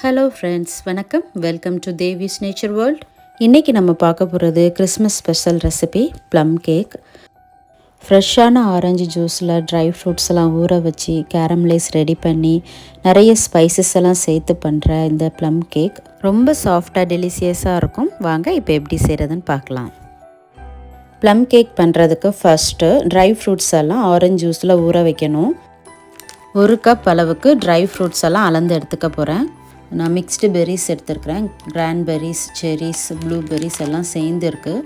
Hello friends, வணக்கம். Welcome to Devi's nature world. இன்றைக்கி நம்ம பார்க்க போகிறது Christmas special recipe plum cake. ஃப்ரெஷ்ஷான ஆரஞ்சு ஜூஸில் ட்ரை ஃப்ரூட்ஸ் எல்லாம் ஊற வச்சு கேரமலைஸ் ரெடி பண்ணி நிறைய ஸ்பைசஸ் எல்லாம் சேர்த்து பண்ணுற இந்த ப்ளம் கேக் ரொம்ப சாஃப்டாக டெலிசியஸாக இருக்கும். வாங்க இப்போ எப்படி செய்கிறதுன்னு பார்க்கலாம். ப்ளம் கேக் பண்ணுறதுக்கு ஃபஸ்ட்டு ட்ரை ஃப்ரூட்ஸ் எல்லாம் ஆரஞ்சு ஜூஸில் ஊற வைக்கணும். 1 கப் அளவுக்கு ட்ரை ஃப்ரூட்ஸ் எல்லாம் அளந்து எடுத்துக்க போகிறேன். நான் மிக்ஸ்டு பெர்ரிஸ் எடுத்துருக்கிறேன். கிரான்பெர்ரிஸ், செர்ரிஸ், ப்ளூபெர்ரிஸ் எல்லாம் சேர்ந்து இருக்குது.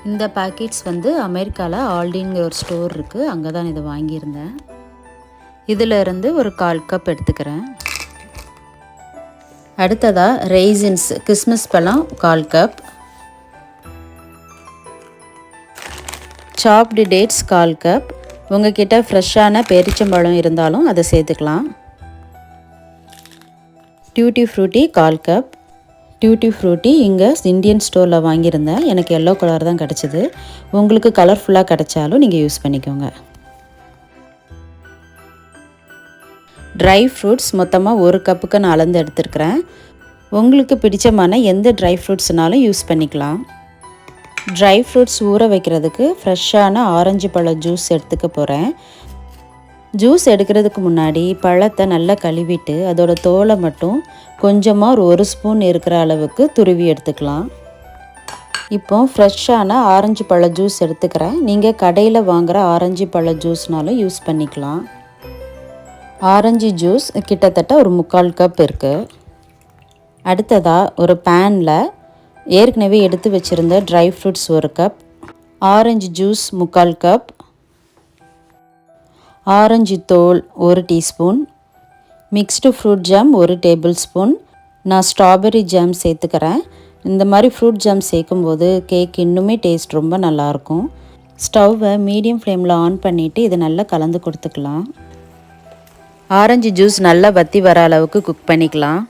இந்த பேக்கெட்ஸ் அமெரிக்காவில் ஆல்டிங்கிற ஒரு ஸ்டோர் இருக்குது, அங்கே தான் இதை வாங்கியிருந்தேன். இதில் இருந்து ஒரு 1/4 கப் எடுத்துக்கிறேன். அடுத்ததாக ரெய்சின்ஸ், கிறிஸ்மஸ் பழம் 1/4 கப், சாப்டு டேட்ஸ் 1/4 கப். உங்ககிட்ட ஃப்ரெஷ்ஷான பேரிச்சம்பழம் இருந்தாலும் அதை சேர்த்துக்கலாம். Duty Frooti 1/4 cup. Duty Frooti இங்கே இந்தியன் ஸ்டோரில் வாங்கியிருந்தேன். எனக்கு எல்லோ கலர் தான் கிடச்சிது. உங்களுக்கு கலர்ஃபுல்லாக கிடச்சாலும் நீங்கள் யூஸ் பண்ணிக்கோங்க. ட்ரை ஃப்ரூட்ஸ் மொத்தமாக 1 கப்புக்கு நான் அளந்து எடுத்துருக்கிறேன். உங்களுக்கு பிடிச்சமான எந்த ட்ரை ஃப்ரூட்ஸ்னாலும் யூஸ் பண்ணிக்கலாம். ட்ரை ஃப்ரூட்ஸ் ஊற வைக்கிறதுக்கு ஃப்ரெஷ்ஷான ஆரஞ்சு பழ ஜூஸ் எடுத்துக்க போகிறேன். ஜூஸ் எடுக்கிறதுக்கு முன்னாடி பழத்தை நல்லா கழுவிட்டு அதோட தோலை மட்டும் கொஞ்சமாக 1 ஸ்பூன் இருக்கிற அளவுக்கு துருவி எடுத்துக்கலாம். இப்போ ஃப்ரெஷ்ஷான ஆரஞ்சு பழ ஜூஸ் எடுத்துக்கிறேன். நீங்கள் கடையில் வாங்குகிற ஆரஞ்சு பழ ஜூஸ்னாலும் யூஸ் பண்ணிக்கலாம். ஆரஞ்சு ஜூஸ் கிட்டத்தட்ட ஒரு 3/4 கப் இருக்குது. அடுத்ததாக ஒரு பேனில் ஏற்கனவே எடுத்து வச்சுருந்த dry fruits 1 cup, orange juice 3/4 cup, orange தோல் 1 teaspoon, mixed fruit jam 1 table spoon. நான் ஸ்ட்ராபெரி ஜாம் சேர்த்துக்கிறேன். இந்த மாதிரி ஃப்ரூட் ஜாம் சேர்க்கும்போது கேக் இன்னுமே டேஸ்ட் ரொம்ப நல்லாயிருக்கும். ஸ்டவ்வை மீடியம் ஃப்ளேமில் ஆன் பண்ணிவிட்டு இதை நல்லா கலந்து கொடுத்துக்கலாம். ஆரஞ்சு ஜூஸ் நல்லா வற்றி வர அளவுக்கு குக் பண்ணிக்கலாம்.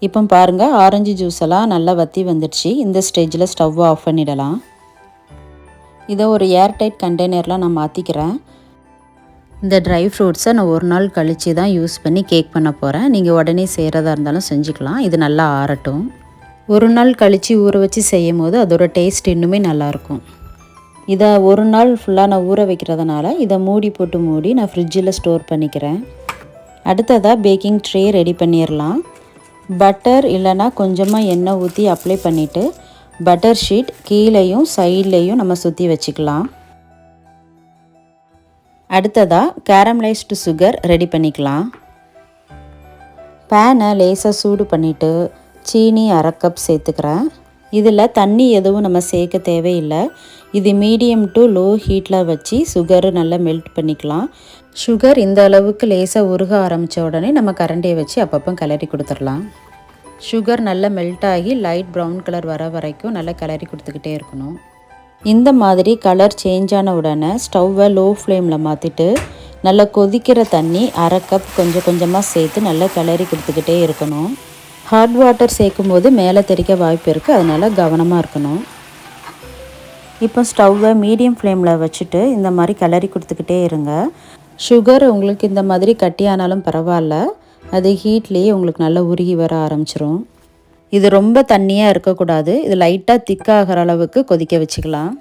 இப்போ பாருங்கள், ஆரஞ்சு ஜூஸ் எல்லாம் நல்லா வற்றி வந்துடுச்சு. இந்த ஸ்டேஜில் ஸ்டவ்வை ஆஃப் பண்ணிடலாம். இதை ஒரு ஏர்டைட் கண்டெய்னரில் நான் மாற்றிக்கிறேன். இந்த ட்ரை ஃப்ரூட்ஸை நான் 1 நாள் கழித்து தான் யூஸ் பண்ணி கேக் பண்ண போகிறேன். நீங்கள் உடனே செய்கிறதா இருந்தாலும் செஞ்சுக்கலாம். இது நல்லா ஆறட்டும். 1 நாள் கழித்து ஊற வச்சு செய்யும் போது அதோட டேஸ்ட் இன்னுமே நல்லாயிருக்கும். இதை 1 நாள் ஃபுல்லாக நான் ஊற வைக்கிறதுனால இதை மூடி போட்டு நான் ஃப்ரிட்ஜில் ஸ்டோர் பண்ணிக்கிறேன். அடுத்ததாக பேக்கிங் ட்ரே ரெடி பண்ணிடலாம். பட்டர் இல்லைனா கொஞ்சமாக எண்ணெய் ஊற்றி அப்ளை பண்ணிவிட்டு பட்டர் ஷீட் கீழேயும் சைட்லேயும் நம்ம சுற்றி வச்சுக்கலாம். அடுத்ததாக கேரமலைஸ்டு சுகர் ரெடி பண்ணிக்கலாம். பேனை லேசாக சூடு பண்ணிவிட்டு சீனி 1/2 கப் சேர்த்துக்கிறேன். இதில் தண்ணி எதுவும் நம்ம சேர்க்க தேவையில்லை. இது மீடியம் டு லோ ஹீட்டில் வச்சு சுகரு நல்லா மெல்ட் பண்ணிக்கலாம். சுகர் இந்த அளவுக்கு லேசாக உருக ஆரம்பித்த உடனே நம்ம கரண்டியை வச்சு அப்பப்போ கிளறி கொடுத்துடலாம். சுகர் நல்லா மெல்ட் ஆகி லைட் ப்ரௌன் கலர் வர வரைக்கும் நல்லா கிளறி கொடுத்துக்கிட்டே இருக்கணும். இந்த மாதிரி கலர் சேஞ்ச் ஆன உடனே ஸ்டவ்வை லோ ஃப்ளேமில் மாற்றிட்டு நல்லா கொதிக்கிற தண்ணி 1/2 கப் கொஞ்சம் கொஞ்சமாக சேர்த்து நல்லா கிளறி கொடுத்துக்கிட்டே இருக்கணும். ஹாட் வாட்டர் சேர்க்கும் போது மேலே தெறிக்க வாய்ப்பு இருக்குது, அதனால் கவனமாக இருக்கணும். இப்போ ஸ்டவ்வை மீடியம் ஃப்ளேமில் வச்சுட்டு இந்த மாதிரி கிளறி கொடுத்துக்கிட்டே இருங்க. சுகர் உங்களுக்கு இந்த மாதிரி கட்டியானாலும் பரவாயில்ல, அது ஹீட்லேயே உங்களுக்கு நல்லா உருகி வர ஆரம்பிச்சிரும். இது ரொம்ப தண்ணியாக இருக்கக்கூடாது. இது லைட்டாக திக்காகிற அளவுக்கு கொதிக்க வச்சுக்கலாம்.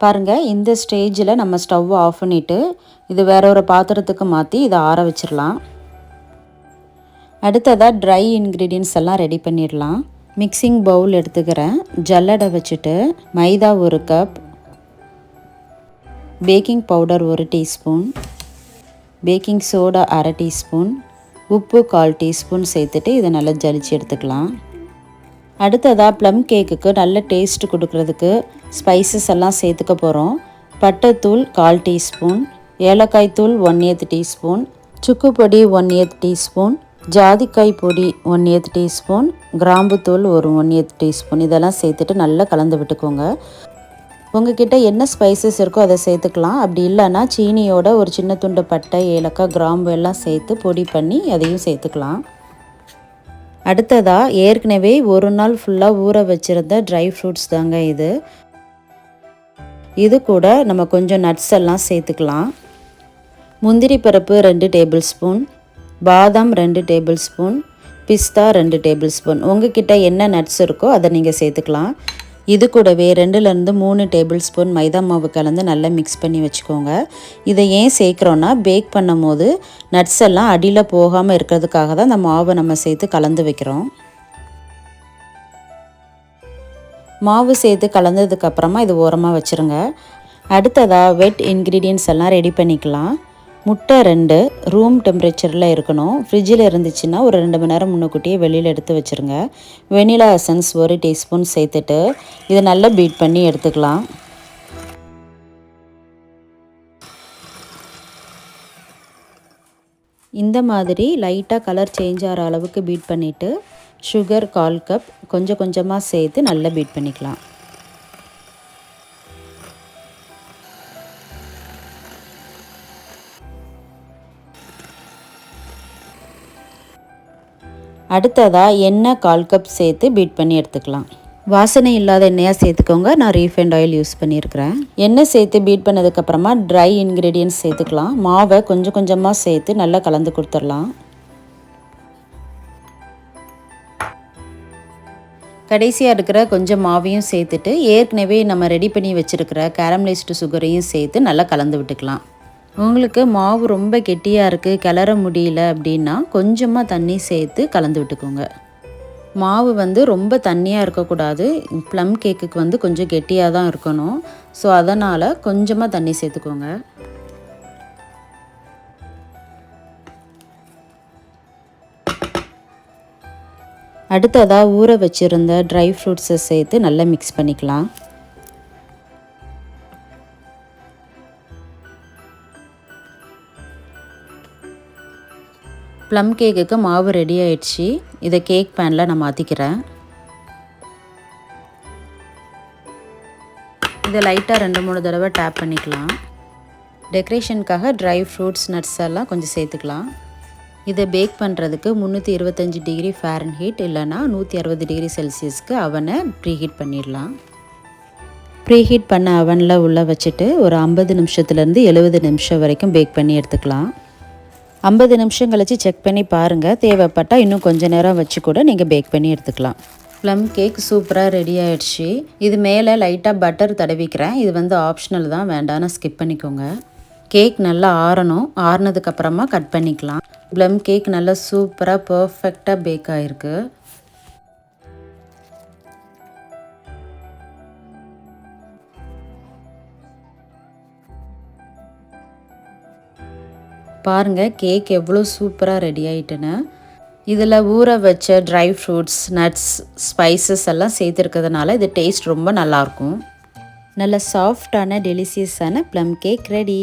பாருங்கள், இந்த ஸ்டேஜில் நம்ம ஸ்டவ்வை ஆஃப் பண்ணிவிட்டு இது வேற ஒரு பாத்திரத்துக்கு மாற்றி இதை ஆற வச்சிடலாம். அடுத்ததாக ட்ரை இன்க்ரீடியன்ட்ஸ் எல்லாம் ரெடி பண்ணிடலாம். மிக்சிங் பவுல் எடுத்துக்கிறேன். ஜல்லடை வச்சுட்டு மைதா 1 cup, baking powder 1 teaspoon, baking soda 1/2 teaspoon, உப்பு 1/4 டீஸ்பூன் சேர்த்துட்டு இதை நல்லா ஜலிச்சு எடுத்துக்கலாம். அடுத்ததாக ப்ளம் கேக்குக்கு நல்ல டேஸ்ட் கொடுக்கறதுக்கு ஸ்பைசஸ் எல்லாம் சேர்த்துக்க போகிறோம். பட்டைத்தூள் 1/4 டீஸ்பூன், ஏலக்காய் தூள் 1/8 டீஸ்பூன், சுக்கு பொடி 1/8 டீஸ்பூன், ஜாதிக்காய் பொடி 1/8 டீஸ்பூன், கிராம்புத்தூள் ஒரு 1/8 டீஸ்பூன். இதெல்லாம் சேர்த்துட்டு நல்லா கலந்து விட்டுக்கோங்க. உங்ககிட்ட என்ன ஸ்பைசஸ் இருக்கோ அதை சேர்த்துக்கலாம். அப்படி இல்லைன்னா சீனியோட ஒரு சின்ன துண்டு பட்டை, ஏலக்காய், கிராம்பு எல்லாம் சேர்த்து பொடி பண்ணி அதையும் சேர்த்துக்கலாம். அடுத்ததாக ஏற்கனவே 1 நாள் ஃபுல்லாக ஊற வச்சுருந்த ட்ரை ஃப்ரூட்ஸ் தாங்க இது. இது கூட நம்ம கொஞ்சம் நட்ஸ் எல்லாம் சேர்த்துக்கலாம். முந்திரி பருப்பு 2 டேபிள் ஸ்பூன், பாதாம் 2 டேபிள் ஸ்பூன், பிஸ்தா 2 டேபிள் ஸ்பூன். உங்ககிட்ட என்ன நட்ஸ் இருக்கோ அதை நீங்கள் சேர்த்துக்கலாம். இது கூடவே 2லேருந்து 3 டேபிள் ஸ்பூன் மைதா மாவு கலந்து நல்லா மிக்ஸ் பண்ணி வச்சுக்கோங்க. இதை ஏன் சேர்க்குறோன்னா பேக் பண்ணும் போது நட்ஸ் எல்லாம் அடியில் போகாமல் இருக்கிறதுக்காக தான் அந்த மாவை நம்ம சேர்த்து கலந்து வைக்கிறோம். மாவு சேர்த்து கலந்ததுக்கப்புறமா இது ஓரமாக வச்சுருங்க. அடுத்ததாக வெட் இன்க்ரீடியன்ட்ஸ் எல்லாம் ரெடி பண்ணிக்கலாம். முட்டை 2 ரூம் டெம்பரேச்சரில் இருக்கணும். ஃப்ரிட்ஜில் இருந்துச்சுன்னா ஒரு 2 மணி நேரம் முன்னக்கூட்டியே வெளியில் எடுத்து வச்சுருங்க. வெனிலா எசன்ஸ் 1 டீஸ்பூன் சேர்த்துட்டு இதை நல்லா பீட் பண்ணி எடுத்துக்கலாம். இந்த மாதிரி லைட்டாக கலர் சேஞ்ச் ஆகிற அளவுக்கு பீட் பண்ணிவிட்டு சுகர் 1/4 கப் கொஞ்சம் கொஞ்சமாக சேர்த்து நல்லா பீட் பண்ணிக்கலாம். அடுத்ததாக எண்ணெய் 1/4 கப் சேர்த்து பீட் பண்ணி எடுத்துக்கலாம். வாசனை இல்லாத எண்ணெயாக சேர்த்துக்கோங்க. நான் ரீஃபைண்ட் ஆயில் யூஸ் பண்ணியிருக்கிறேன். எண்ணெய் சேர்த்து பீட் பண்ணதுக்கப்புறமா ட்ரை இன்க்ரீடியன்ட்ஸ் சேர்த்துக்கலாம். மாவை கொஞ்சம் கொஞ்சமாக சேர்த்து நல்லா கலந்து கொடுத்துடலாம். கடைசியாக இருக்கிற கொஞ்சம் மாவையும் சேர்த்துட்டு ஏற்கனவே நம்ம ரெடி பண்ணி வச்சுருக்கிற கேரமலைஸ்டு சுகரையும் சேர்த்து நல்லா கலந்து விட்டுக்கலாம். உங்களுக்கு மாவு ரொம்ப கெட்டியாக இருக்குது, கிளற முடியல அப்படின்னா கொஞ்சமாக தண்ணி சேர்த்து கலந்து விட்டுக்கோங்க. மாவு ரொம்ப தண்ணியாக இருக்கக்கூடாது. ப்ளம் கேக்குக்கு கொஞ்சம் கெட்டியாக தான் இருக்கணும். ஸோ அதனால் கொஞ்சமாக தண்ணி சேர்த்துக்கோங்க. அடுத்ததாக ஊற வச்சுருந்த ட்ரை ஃப்ரூட்ஸை சேர்த்து நல்லா மிக்ஸ் பண்ணிக்கலாம். ப்ளம் கேக்குக்கு மாவு ரெடி ஆயிடுச்சு. இதை கேக் பேனில் நான் மாற்றிக்கிறேன். இதை லைட்டாக 2-3 தடவை டேப் பண்ணிக்கலாம். டெக்கரேஷனுக்காக ட்ரை ஃப்ரூட்ஸ் நட்ஸ் எல்லாம் கொஞ்சம் சேர்த்துக்கலாம். இதை பேக் பண்ணுறதுக்கு 325 டிகிரி ஃபாரன்ஹீட் இல்லைனா 160 டிகிரி செல்சியஸ்க்கு அவனை ப்ரீஹீட் பண்ணிடலாம். ப்ரீஹீட் பண்ண அவனில் உள்ளே வச்சுட்டு ஒரு 50 நிமிஷத்துலேருந்து 70 நிமிஷம் வரைக்கும் பேக் பண்ணி எடுத்துக்கலாம். 50 நிமிஷம் கழித்து செக் பண்ணி பாருங்கள். தேவைப்பட்டால் இன்னும் கொஞ்சம் நேரம் வச்சு கூட நீங்கள் பேக் பண்ணி எடுத்துக்கலாம். ப்ளம் கேக் சூப்பராக ரெடி ஆகிடுச்சு. இது மேலே லைட்டாக பட்டர் தடவிக்கிறேன். இது ஆப்ஷனல் தான், வேண்டாம்னா ஸ்கிப் பண்ணிக்கோங்க. கேக் நல்லா ஆறணும். ஆறுனதுக்கப்புறமா கட் பண்ணிக்கலாம். ப்ளம் கேக் நல்லா சூப்பராக பர்ஃபெக்டாக பேக் ஆகிருக்கு. பாருங்கள் கேக் எவ்வளோ சூப்பராக ரெடி ஆகிட்டுன்னு. இதில் ஊற வச்ச ட்ரை ஃப்ரூட்ஸ் நட்ஸ் ஸ்பைசஸ் எல்லாம் சேர்த்துருக்கிறதுனால இது டேஸ்ட் ரொம்ப நல்லாயிருக்கும். நல்ல சாஃப்டான டெலிசியஸான ப்ளம் கேக் ரெடி.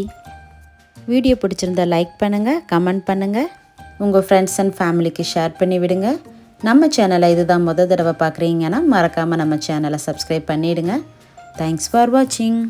வீடியோ பிடிச்சிருந்தா லைக் பண்ணுங்கள், கமெண்ட் பண்ணுங்கள், உங்கள் ஃப்ரெண்ட்ஸ் அண்ட் ஃபேமிலிக்கு ஷேர் பண்ணி விடுங்க. நம்ம சேனலை இதுதான் தடவை பார்க்குறீங்கன்னா மறக்காமல் நம்ம சேனலை சப்ஸ்கிரைப் பண்ணிவிடுங்க. தேங்க்ஸ் ஃபார் வாட்சிங்.